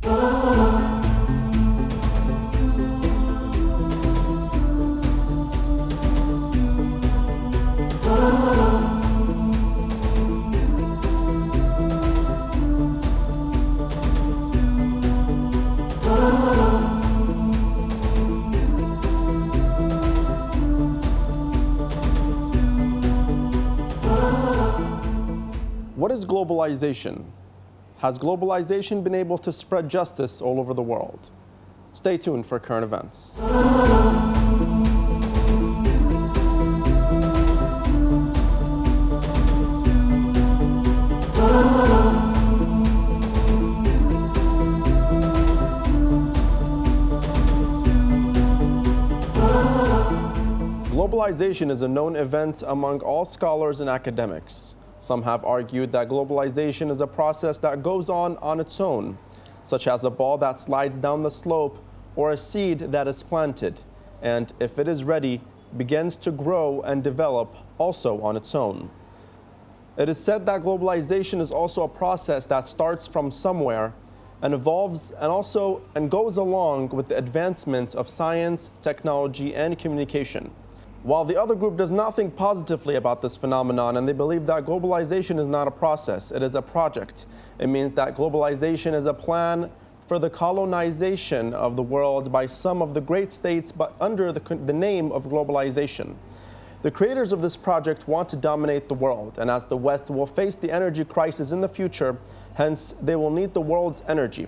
What is globalization? Has globalization been able to spread justice all over the world? Stay tuned for current events. Globalization is a known event among all scholars and academics. Some have argued that globalization is a process that goes on its own, such as a ball that slides down the slope or a seed that is planted, and if it is ready, begins to grow and develop also on its own. It is said that globalization is also a process that starts from somewhere and evolves and goes along with the advancement of science, technology, and communication. While the other group does not think positively about this phenomenon, and they believe that globalization is not a process, it is a project. It means that globalization is a plan for the colonization of the world by some of the great states, but under the name of globalization. The creators of this project want to dominate the world, and as the West will face the energy crisis in the future, hence they will need the world's energy.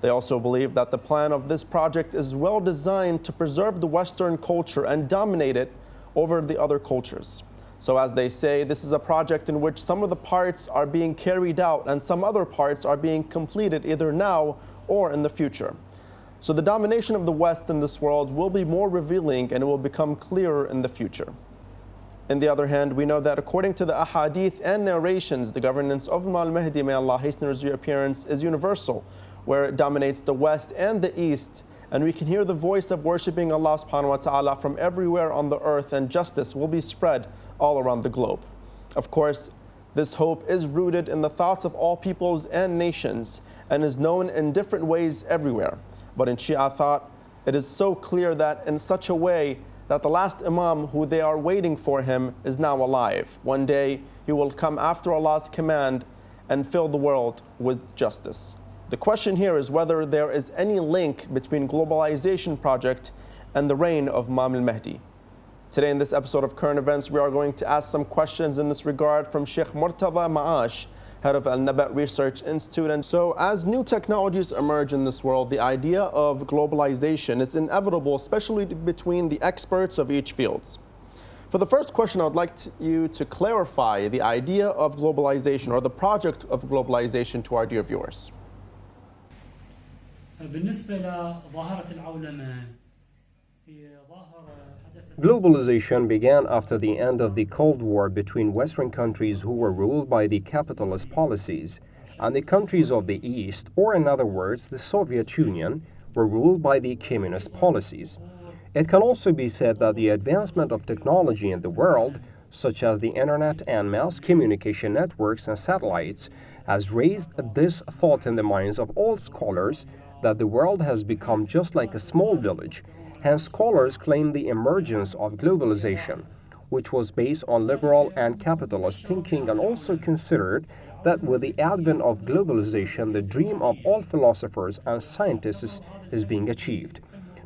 They also believe that the plan of this project is well designed to preserve the Western culture and dominate it over the other cultures. So as they say, this is a project in which some of the parts are being carried out and some other parts are being completed either now or in the future. So the domination of the West in this world will be more revealing and it will become clearer in the future. On the other hand, we know that according to the ahadith and narrations, the governance of Imam al-Mahdi, may Allah hasten his reappearance, is universal, where it dominates the West and the East, and we can hear the voice of worshiping Allah subhanahu wa ta'ala from everywhere on the earth, and justice will be spread all around the globe. Of course, this hope is rooted in the thoughts of all peoples and nations and is known in different ways everywhere. But in Shia thought, it is so clear that in such a way that the last Imam who they are waiting for him is now alive. One day he will come after Allah's command and fill the world with justice. The question here is whether there is any link between globalization project and the reign of Imam al-Mahdi. Today in this episode of Current Events, we are going to ask some questions in this regard from Sheikh Morteza Moash, head of Al-Nabat Research Institute. And so as new technologies emerge in this world, the idea of globalization is inevitable, especially between the experts of each field. For the first question, I would like you to clarify the idea of globalization or the project of globalization to our dear viewers. Globalization began after the end of the Cold War between Western countries who were ruled by the capitalist policies and the countries of the East, or in other words, the Soviet Union, were ruled by the communist policies. It can also be said that the advancement of technology in the world, such as the internet and mass communication networks and satellites, has raised this thought in the minds of all scholars that the world has become just like a small village. Hence, scholars claim the emergence of globalization, which was based on liberal and capitalist thinking, and also considered that with the advent of globalization, the dream of all philosophers and scientists is being achieved.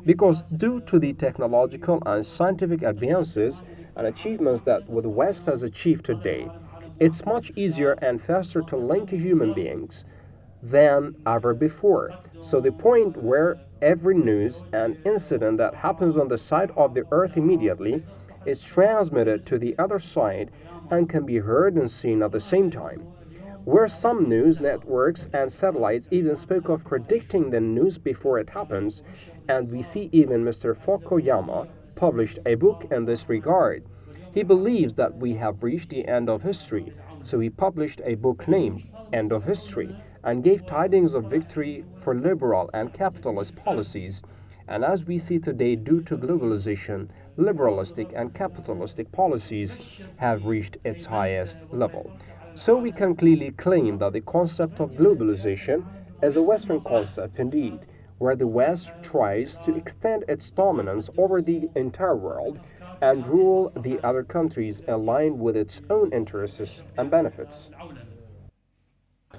Because due to the technological and scientific advances and achievements that the West has achieved today, it's much easier and faster to link human beings than ever before. So the point where every news and incident that happens on the side of the earth immediately is transmitted to the other side and can be heard and seen at the same time. Where some news networks and satellites even spoke of predicting the news before it happens, and we see even Mr. Fukuyama published a book in this regard. He believes that we have reached the end of history, so he published a book named End of History, and gave tidings of victory for liberal and capitalist policies. And as we see today, due to globalization, liberalistic and capitalistic policies have reached its highest level. So we can clearly claim that the concept of globalization is a Western concept indeed, where the West tries to extend its dominance over the entire world and rule the other countries in line with its own interests and benefits.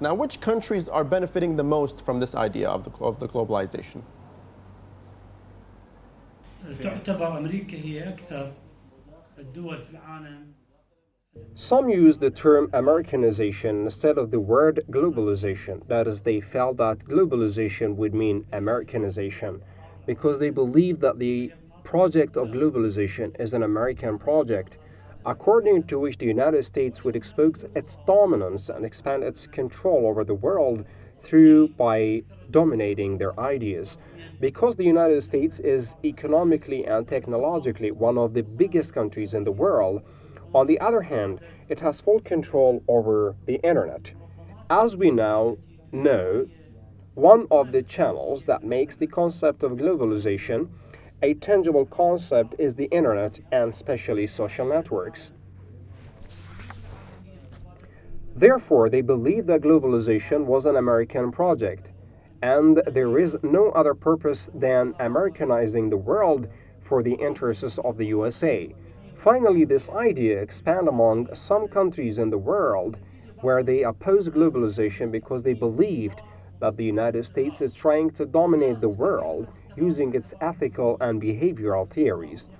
Now, which countries are benefiting the most from this idea of the globalization? تعتبر أمريكا هي أكثر الدول في العالم. Some use the term Americanization instead of the word globalization. That is, they felt that globalization would mean Americanization because they believe that the project of globalization is an American project, according to which the United States would expose its dominance and expand its control over the world by dominating their ideas. Because the United States is economically and technologically one of the biggest countries in the world, on the other hand, it has full control over the internet. As we now know, one of the channels that makes the concept of globalization a tangible concept is the internet and especially social networks. Therefore, they believe that globalization was an American project, and there is no other purpose than Americanizing the world for the interests of the USA. Finally, this idea expanded among some countries in the world where they opposed globalization because they believed that the United States is trying to dominate the world using its ethical and behavioral theories.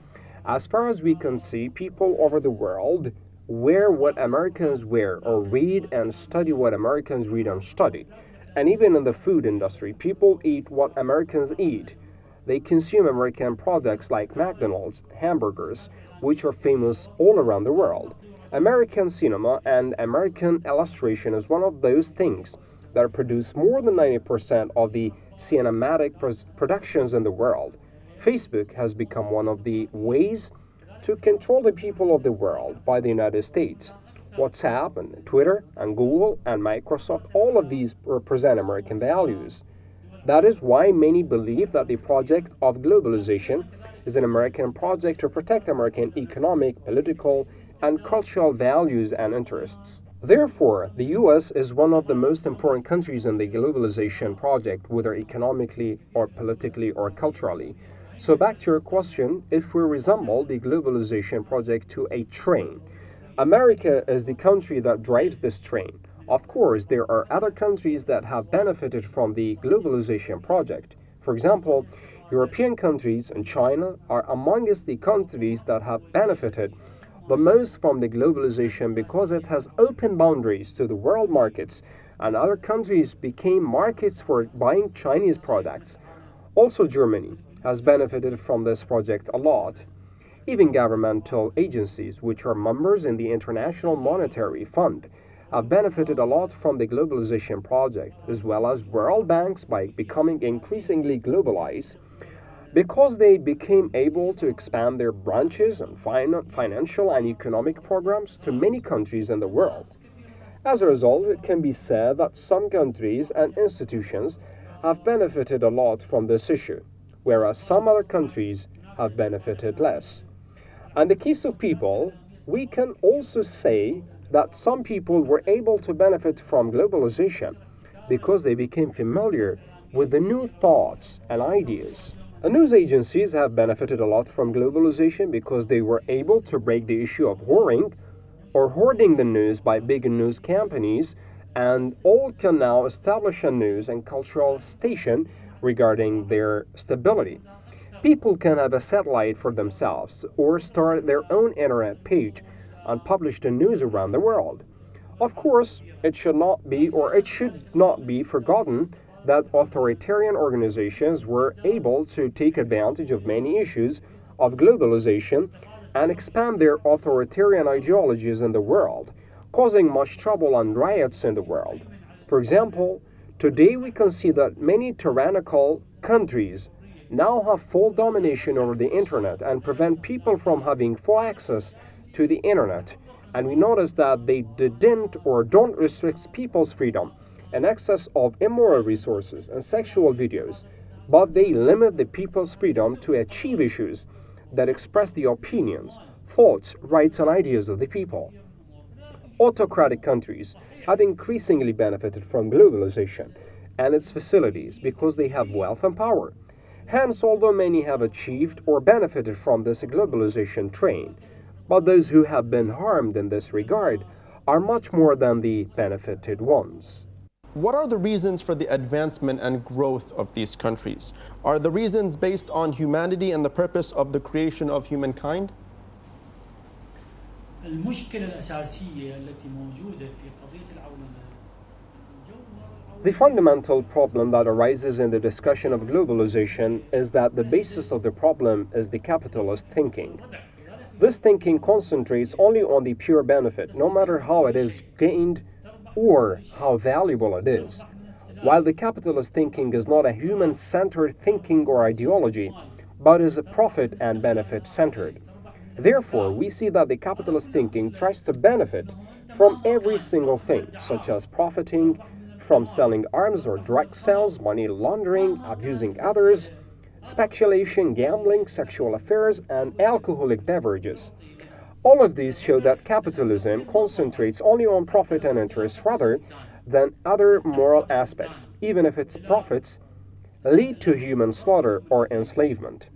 As far as we can see, people over the world wear what Americans wear or read and study what Americans read and study. And even in the food industry, people eat what Americans eat. They consume American products like McDonald's, hamburgers, which are famous all around the world. American cinema and American illustration is one of those things that produce more than 90% of the cinematic productions in the world. Facebook has become one of the ways to control the people of the world by the United States. WhatsApp and Twitter and Google and Microsoft, all of these represent American values. That is why many believe that the project of globalization is an American project to protect American economic, political, and cultural values and interests. Therefore, the US is one of the most important countries in the globalization project, whether economically or politically or culturally. So back to your question, if we resemble the globalization project to a train, America is the country that drives this train. Of course, there are other countries that have benefited from the globalization project. For example, European countries and China are amongst the countries that have benefited the most from the globalization because it has opened boundaries to the world markets, and other countries became markets for buying Chinese products. Also, Germany has benefited from this project a lot. Even governmental agencies, which are members in the International Monetary Fund, have benefited a lot from the globalization project, as well as world banks by becoming increasingly globalized, because they became able to expand their branches and financial and economic programs to many countries in the world. As a result, it can be said that some countries and institutions have benefited a lot from this issue, whereas some other countries have benefited less. In the case of people, we can also say that some people were able to benefit from globalization because they became familiar with the new thoughts and ideas. And news agencies have benefited a lot from globalization because they were able to break the issue of hoarding or hoarding the news by big news companies, and all can now establish a news and cultural station regarding their stability. People can have a satellite for themselves or start their own internet page and publish the news around the world. Of course, it should not be forgotten that authoritarian organizations were able to take advantage of many issues of globalization and expand their authoritarian ideologies in the world, causing much trouble and riots in the world. For example, today we can see that many tyrannical countries now have full domination over the internet and prevent people from having full access to the internet. And we notice that they didn't or don't restrict people's freedom and access of immoral resources and sexual videos, but they limit the people's freedom to achieve issues that express the opinions, thoughts, rights, and ideas of the people. Autocratic countries have increasingly benefited from globalization, and its facilities because they have wealth and power. Hence, although many have achieved or benefited from this globalization train, but those who have been harmed in this regard are much more than the benefited ones. What are the reasons for the advancement and growth of these countries? Are the reasons based on humanity and the purpose of the creation of humankind? المشكلة الأساسية التي موجودة في قضية العولمة. The fundamental problem that arises in the discussion of globalization is that the basis of the problem is the capitalist thinking. This thinking concentrates only on the pure benefit, no matter how it is gained or how valuable it is. While the capitalist thinking is not a human-centered thinking or ideology, but is profit and benefit-centered. Therefore, we see that the capitalist thinking tries to benefit from every single thing, such as profiting from selling arms or drug sales, money laundering, abusing others, speculation, gambling, sexual affairs, and alcoholic beverages. All of these show that capitalism concentrates only on profit and interest rather than other moral aspects, even if its profits lead to human slaughter or enslavement.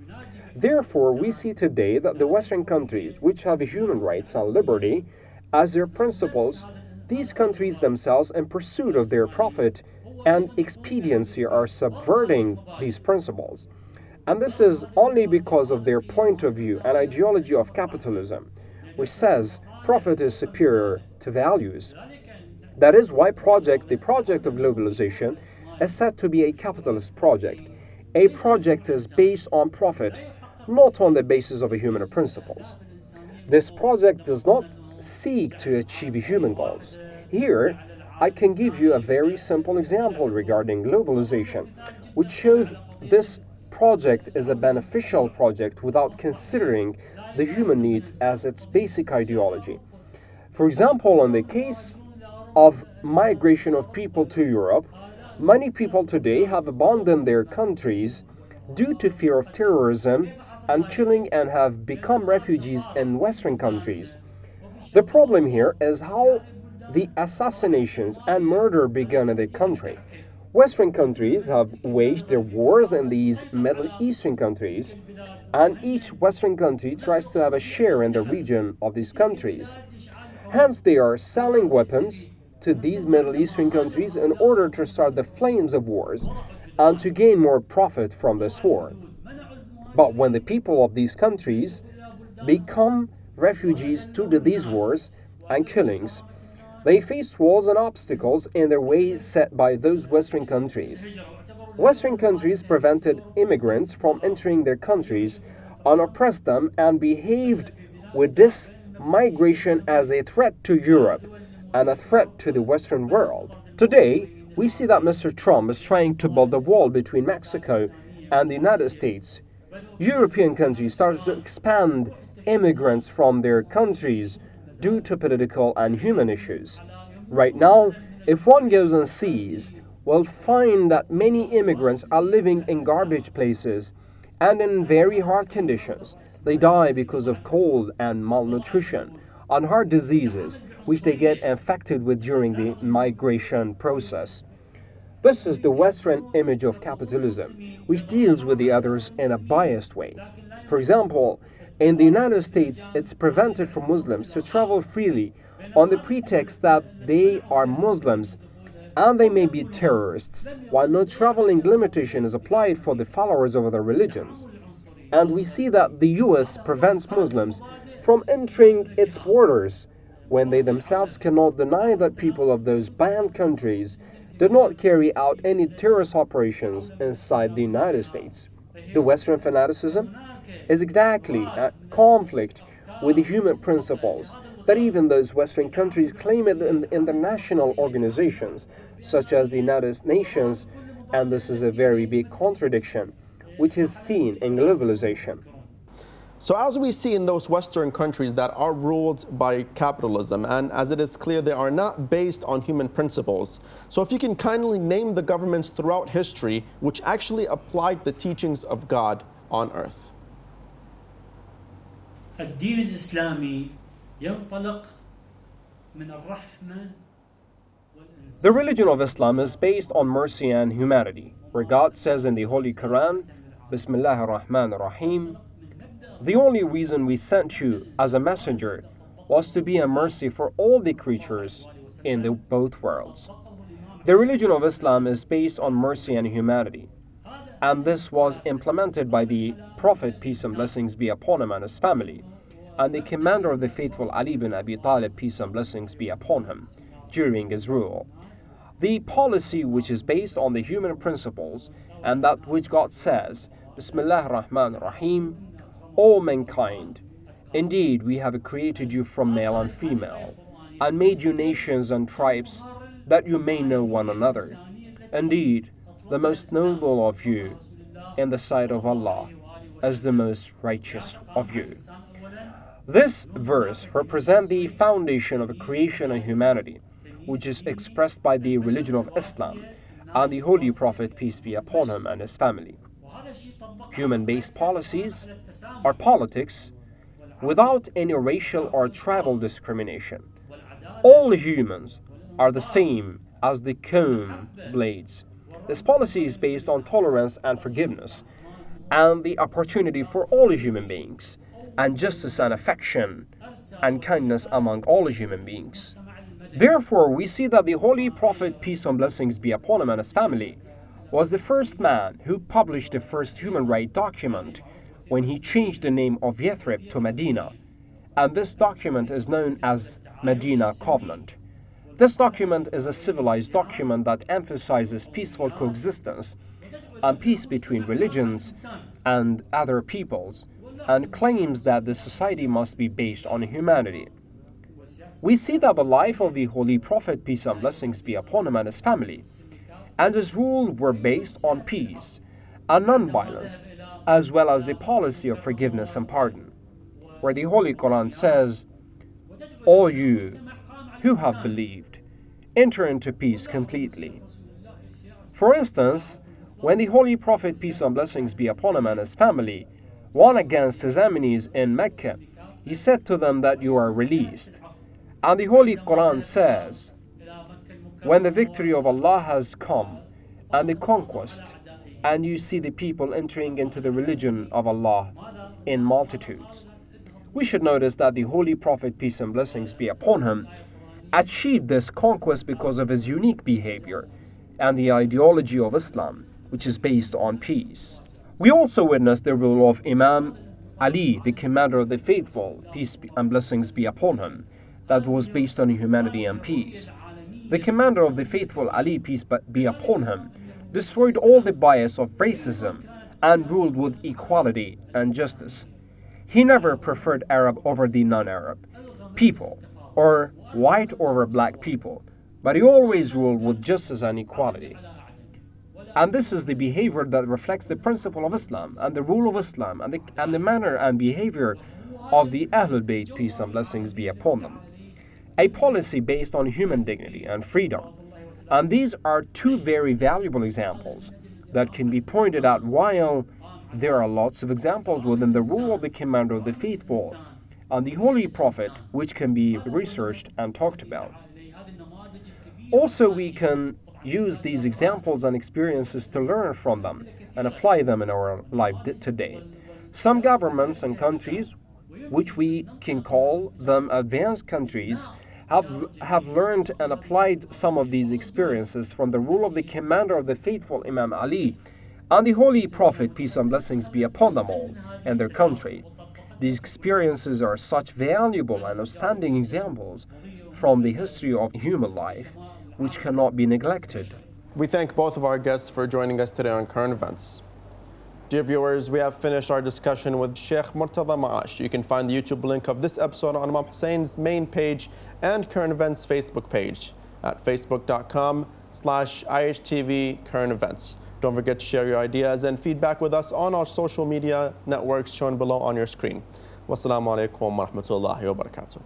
Therefore, we see today that the Western countries, which have human rights and liberty as their principles, these countries themselves, in pursuit of their profit and expediency, are subverting these principles. And this is only because of their point of view and ideology of capitalism, which says profit is superior to values. That is why the project of globalization is said to be a capitalist project. A project is based on profit, not on the basis of human principles. This project does not seek to achieve human goals. Here, I can give you a very simple example regarding globalization, which shows this project is a beneficial project without considering the human needs as its basic ideology. For example, in the case of migration of people to Europe, many people today have abandoned their countries due to fear of terrorism and killing and have become refugees in Western countries. The problem here is how the assassinations and murder began in the country. Western countries have waged their wars in these Middle Eastern countries, and each Western country tries to have a share in the region of these countries. Hence, they are selling weapons to these Middle Eastern countries in order to start the flames of wars and to gain more profit from this war. But when the people of these countries become refugees due to these wars and killings, they face walls and obstacles in their way set by those Western countries. Western countries prevented immigrants from entering their countries and oppressed them and behaved with this migration as a threat to Europe and a threat to the Western world. Today, we see that Mr. Trump is trying to build a wall between Mexico and the United States. European countries started to expand immigrants from their countries due to political and human issues. Right now, if one goes and sees, will find that many immigrants are living in garbage places and in very hard conditions. They die because of cold and malnutrition and heart diseases, which they get infected with during the migration process. This is the Western image of capitalism, which deals with the others in a biased way. For example, in the United States, it's prevented for Muslims to travel freely on the pretext that they are Muslims and they may be terrorists, while no traveling limitation is applied for the followers of other religions. And we see that the US prevents Muslims from entering its borders when they themselves cannot deny that people of those banned countries did not carry out any terrorist operations inside the United States. The Western fanaticism is exactly a conflict with the human principles that even those Western countries claim it in international organizations, such as the United Nations, and this is a very big contradiction, which is seen in globalization. So as we see in those Western countries that are ruled by capitalism, and as it is clear they are not based on human principles, so if you can kindly name the governments throughout history which actually applied the teachings of God on earth. الدين الإسلامي ينطلق من الرحمة والإنسان. The religion of Islam is based on mercy and humanity, where God says in the Holy Quran, Bismillah ar-Rahman ar-Rahim, the only reason we sent you as a messenger was to be a mercy for all the creatures in both worlds. The religion of Islam is based on mercy and humanity, and this was implemented by the Prophet, peace and blessings be upon him, and his family, and the commander of the faithful Ali bin Abi Talib, peace and blessings be upon him, during his rule. The policy which is based on the human principles and that which God says, Bismillah ar-Rahman ar-Rahim, O mankind, indeed we have created you from male and female, and made you nations and tribes that you may know one another. Indeed, the most noble of you in the sight of Allah is the most righteous of you. This verse represents the foundation of creation and humanity, which is expressed by the religion of Islam and the Holy Prophet, peace be upon him, and his family. Human-based policies are politics without any racial or tribal discrimination. All humans are the same as the comb blades. This policy is based on tolerance and forgiveness, and the opportunity for all human beings, and justice and affection and kindness among all human beings. Therefore, we see that the Holy Prophet, peace and blessings be upon him, and his family, was the first man who published the first human rights document when he changed the name of Yathrib to Medina, and this document is known as Medina Covenant. This document is a civilized document that emphasizes peaceful coexistence and peace between religions and other peoples, and claims that the society must be based on humanity. We see that the life of the Holy Prophet, peace and blessings be upon him, and his family, and his rule were based on peace and non-violence, as well as the policy of forgiveness and pardon, where the Holy Quran says, "All you who have believed, enter into peace completely." For instance, when the Holy Prophet, peace and blessings be upon him, and his family, won against his enemies in Mecca, he said to them that you are released. And the Holy Quran says, when the victory of Allah has come and the conquest, and you see the people entering into the religion of Allah in multitudes. We should notice that the Holy Prophet, peace and blessings be upon him, achieved this conquest because of his unique behavior and the ideology of Islam, which is based on peace. We also witnessed the rule of Imam Ali, the commander of the faithful, peace and blessings be upon him, that was based on humanity and peace. The commander of the faithful, Ali, peace be upon him, destroyed all the bias of racism and ruled with equality and justice. He never preferred Arab over the non-Arab people, or white over black people, but he always ruled with justice and equality. And this is the behavior that reflects the principle of Islam and the rule of Islam and the manner and behavior of the Ahlul Bayt, peace and blessings be upon them. A policy based on human dignity and freedom. And these are two very valuable examples that can be pointed out, while there are lots of examples within the rule of the commander of the faithful and the Holy Prophet which can be researched and talked about. Also, we can use these examples and experiences to learn from them and apply them in our life today. Some governments and countries, which we can call them advanced countries, have learned and applied some of these experiences from the rule of the commander of the faithful, Imam Ali, and the Holy Prophet, peace and blessings be upon them all, and their country. These experiences are such valuable and outstanding examples from the history of human life, which cannot be neglected. We thank both of our guests for joining us today on Current Events. Dear viewers, we have finished our discussion with Sheikh Morteza Moash. You can find the YouTube link of this episode on Imam Hussein's main page and Current Events Facebook page at facebook.com/IHTV Current Events. Don't forget to share your ideas and feedback with us on our social media networks shown below on your screen. Wassalamu alaikum wa rahmatullahi wa barakatuh.